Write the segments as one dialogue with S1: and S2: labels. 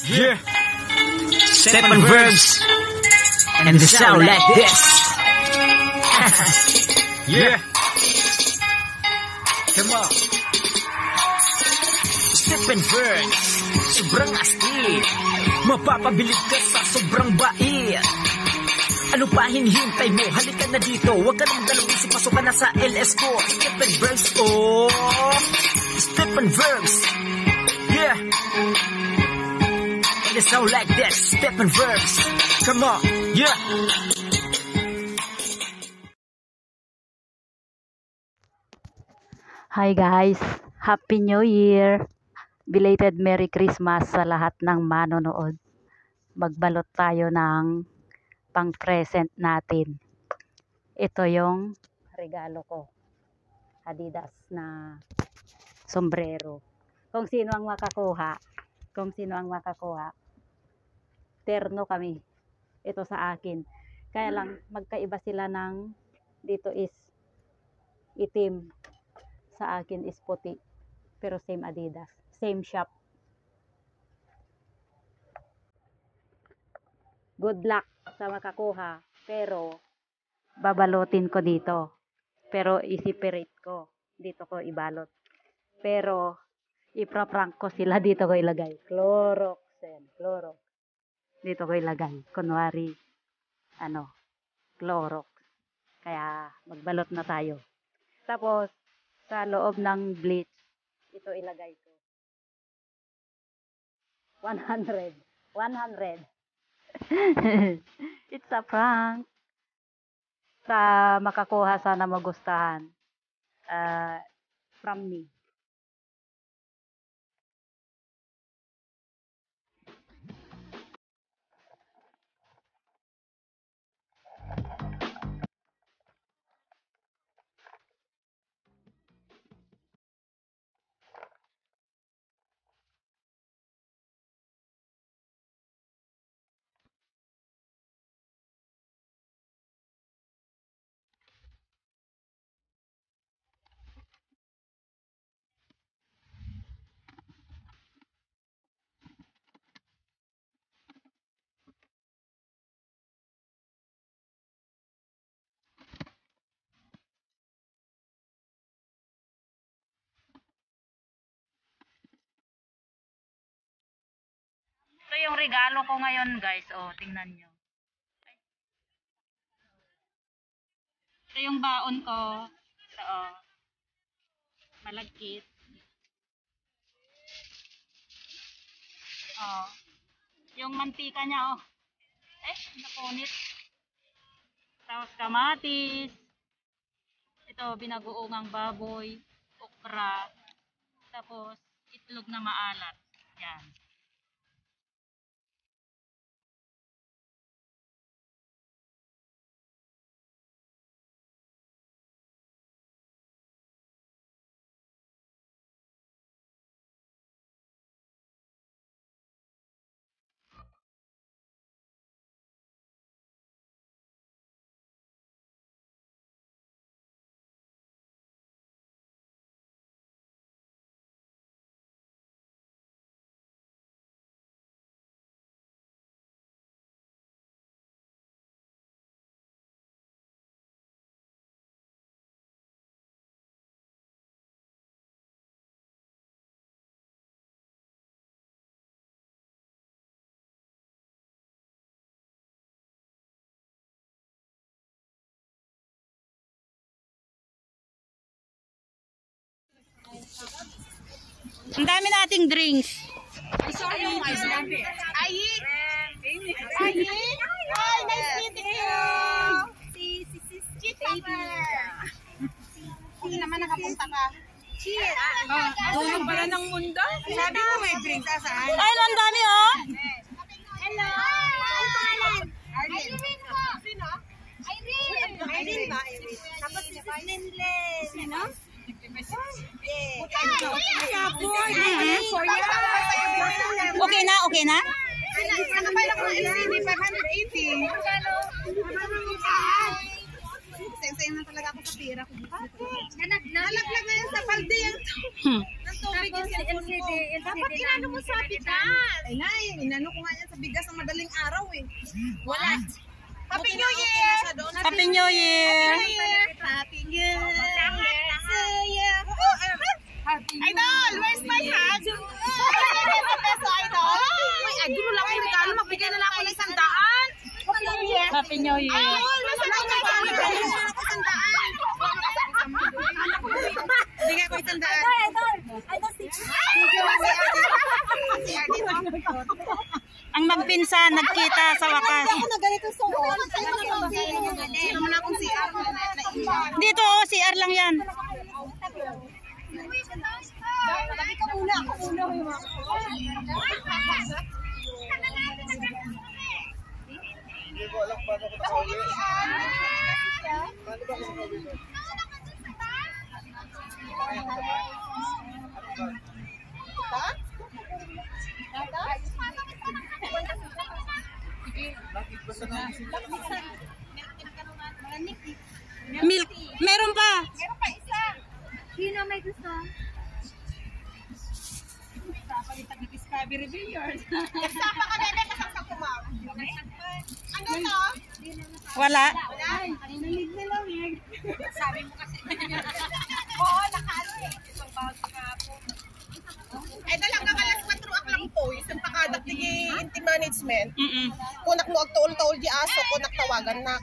S1: Yeah. Stephen verbs. And the sound like this. Yeah. Come on. Stephen verbs. Sobrang astig. Mapapabilib ka sa sobrang bait. Ano pa hinihintay mo? Halika na dito. Huwag ka nang dalawang isip. Pasok ka na sa LS ko. Stephen verbs. Oh. Stephen verbs. Yeah. And it sound like that. Stephen verbs. Come on. Yeah.
S2: Hi guys. Happy New Year. Belated Merry Christmas sa lahat ng manonood. Magbalot tayo ng pang-present natin. Ito yung regalo ko. Adidas na sombrero. Kung sino ang makakuha, terno kami. Ito sa akin. Kaya lang, magkaiba sila ng, dito is itim. Sa akin is puti. Pero same Adidas. Same shop. Good luck sa makakuha. Pero, babalutin ko dito. Pero, i-separate ko. Dito ko ibalot. Pero, ipra-prank ko sila. Dito ko ilagay. Clorox. Clorox. Dito ko ilagay. Kunwari, Clorox. Kaya, magbalot na tayo. Tapos, sa loob ng bleach, ito ilagay ko. 100. It's a prank. Sa makakuha, sana magustahan. From me. Ito yung regalo ko ngayon, guys. Oh, tingnan nyo. Ito yung baon ko. Ito, oh. Malagkit. Oh. Yung mantika niya, oh. Napunit. Tapos kamatis. Ito, binagoongang baboy. Okra. Tapos, itlog na maalat. Yan. Ang dami nating drinks.
S3: Ay, nice meeting you. Si Kung naman nakapunta ka. Cheers.
S4: Tulong pala ng mundo.
S3: Sabi mo may drinks saan?
S2: Ay, ang dami, oh.
S3: Hello. Irene po. Sino? Irene ba? Tapos si Ninlen. Sino?
S2: Okay na?
S3: Ano ba lang kung 580? Same na talaga ako sa pira ko. Nalaglag na yan sa palde yan. Ng tubig yung cellphone ko. Dapat inano mo sa bigas. Ay na, inano ko nga yan sa bigas ng madaling araw eh. Wala. Happy New Year!
S5: Happy New Year!
S3: Happy New Year! Idol, where's my hat? Peso, Idol? Uy, Idol, wala akong regalo. Magbigay na lang ako ng 100.
S5: Happy New Year!
S3: Idol, nasa lang may regalo. Bigay na ako 100. Bigay ko 100. Idol, si Adi.
S5: Ang magpinsan, nagkita sa wakas.
S3: Ako na ganito suot. Naman akong CR.
S5: Dito, CR lang yan.
S3: Sabi ka muna, ako muna.
S6: Hindi ko alam paano ko nakauwi. Paano ba ako nakauwi?
S5: Milk, meron pa.
S3: Meron pa isa.
S2: Sino may gusto?
S4: Discovery Billiards.
S3: Sapa ka na kasang sa kumam. Ano to?
S5: Wala.
S3: Sabi mo kasi. Oo, nakalo eh. Ay, dalang ka kalas matruak lang po. Isang pakadak di inti management. Kunak mo ang taol-taol di aso, kunak tawagan na.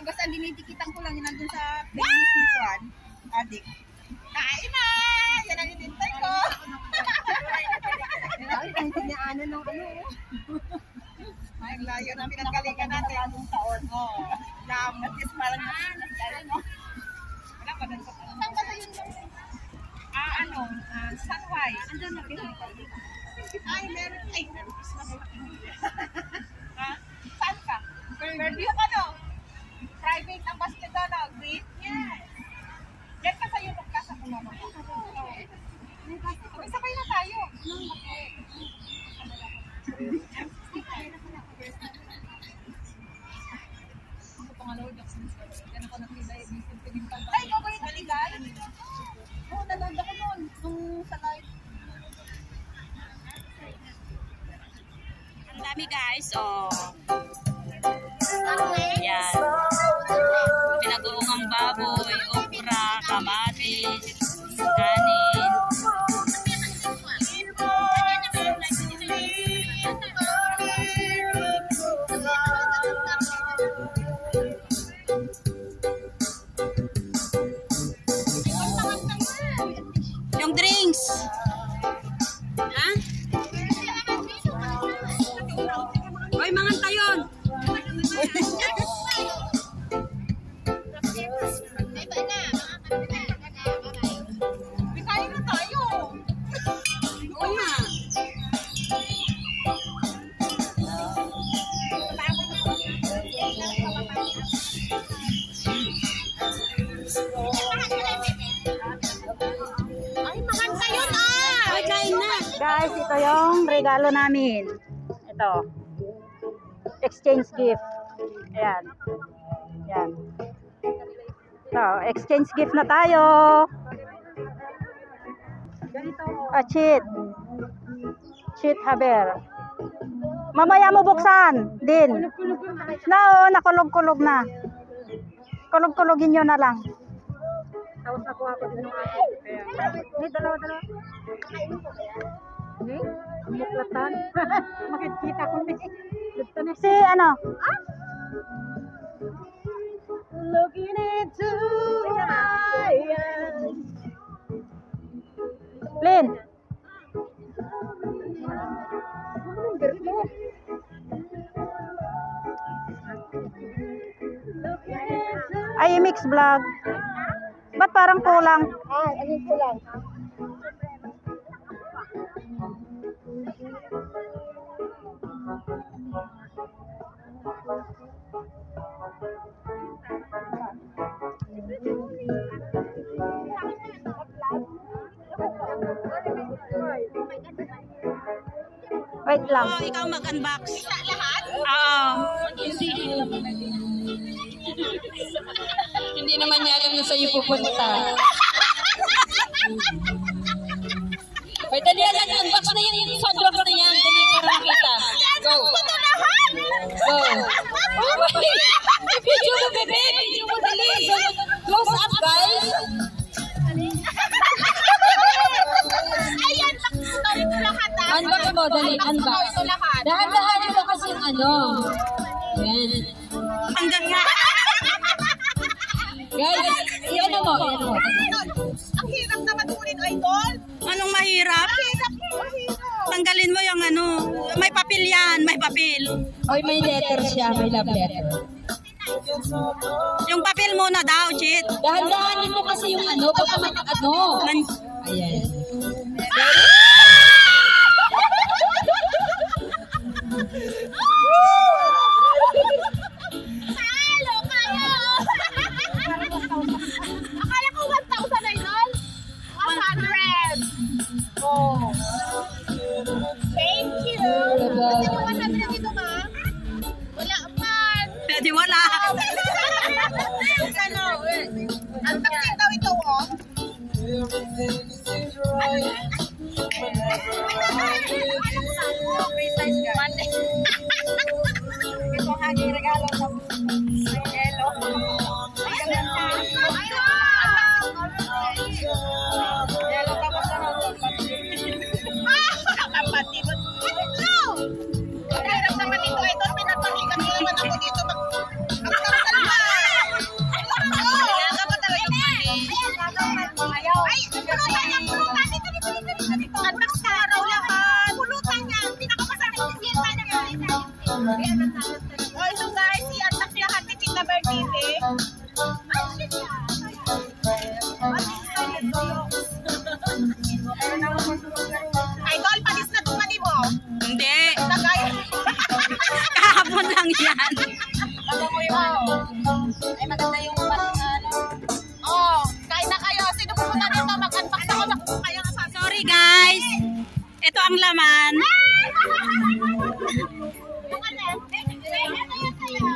S3: Basta dinidikitan ko lang yun nandun sa business ni Juan. Adik. Kain na! Yan ang inintay ko. Ay, niya ano nung ano. Ay, layo na pinagalingan natin. Anong taon. Oo. At least parang wala pa dun sa taon. Saan ka sa yun? Sunway. Andun na pinagalingan. Ay, meron. Ay, meron. Saan ka? Fairview ka no? Private ang basket na, green? Yes. Yan ka sa Yunok ka sa kumama. Sabay na tayo. Ay, ikaw ba yung kaligay? Oo, nanood ako nun. Nung sa live.
S5: Ang dami guys, oh. Yan. Pinag-uungang baboy, okra, kamatis, kanin. Yung drinks. Ha? Hoy, mga tayon.
S3: Kain na tayo.
S5: Oo nga.
S3: Ay, maganda yun ah!
S5: Hoy, kain na.
S2: Guys, ito yung regalo namin. Ito. Exchange gift. Ayan. Ayan. So, exchange gift na tayo. Cheat. Cheat haber. Mamaya mo buksan din. No, nakulog-kulog na. Kulog-kulogin nyo na lang. Tapos nakuha ko din ng ako. Hindi, dalawa-dalawa. Hindi? Muklatan. Makikita ko ni. Si ano? Looking into my eyes. Lin. Ay, mix vlog. Ba't parang kulang?
S3: Ano kulang?
S2: Wait lang.
S5: Oh, ikaw mag-unbox.
S3: Lahat?
S5: Hindi naman niya alam na sa'yo pupunta. Ay, dali yan. Unbox na yung soundbox na yan. Dali ka makita. Go. Go. Video mo, bebe. Video mo, dali. Close up, guys.
S3: Ayan, ito lahat.
S5: Unbox mo, dali. Unbox. Dahan-dahan mo kasi ano. Yan.
S3: Hanggang nga.
S5: Guys, yan mo.
S3: Ang hirap na matunin, idol.
S5: Anong mahirap?
S3: Mahirap.
S5: Tanggalin mo yung ano. May papel yan. May papel. Oy, may letter siya. May love letter. Yung papel muna daw, Chit. Dahan-dahanin mo kasi yung ano. Baka ano. Ayan.
S3: Talo kayo! Akala ko 1,000 idol. 100. Oh. Thank you. Kasi mo 100 dito ba? Wala man.
S5: Pwede wala.
S3: Ano? Ang taksin daw ito, oh. Ito hagi regalo sa Yelo. Yelo ka pa sa kapatid mo. Hirap naman ito, ito. Pinapalikan mo naman ako dito. Ang kapatid. Kaya ka pa talaga yung mali. Ay, pulutan niya, pulutan. Dito. Unbox ka raw lahat. Pulutan niya. Pinakamasarap si Sierra niya. Oh, so guys, i-unbox lahat ni Tita Bertite. Ay, shit yan. Idol, palis na tumani mo.
S5: Hindi.
S3: Tagay.
S5: Kahapon lang yan.
S3: Ay, maganda yung oh, kain na kayo. Sino pupunta dito? Mag-unbox ako na kung kaya nga sabi.
S5: Sorry guys. Ito ang laman.
S3: Yung ano? Ito yan sa'yo.